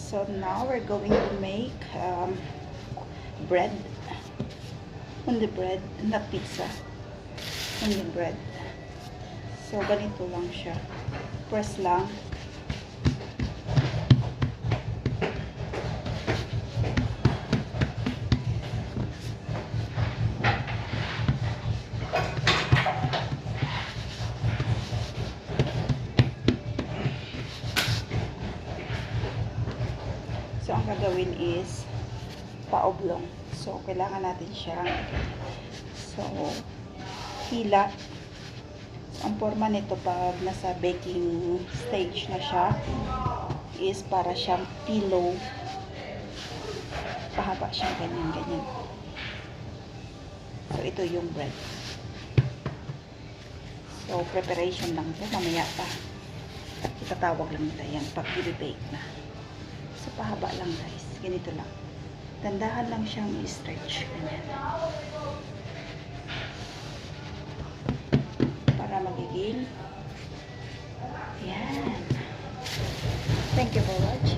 So now we're going to make bread. Only bread, not pizza. Only bread. So ganito lang siya. Press lang. So ang gagawin is paoblong. So kailangan natin siyang hila. So, ang forma nito pag nasa baking stage na siya is para siyang pillow. Pahaba siyang ganyan. So ito yung bread. So preparation lang to, mamaya pa. Itatawag lang nila yan pag i-bake na. So pahaba lang guys, ganito lang. Tandahan lang siyang i-stretch. Ganyan. Para magiging yan. Thank you for watching.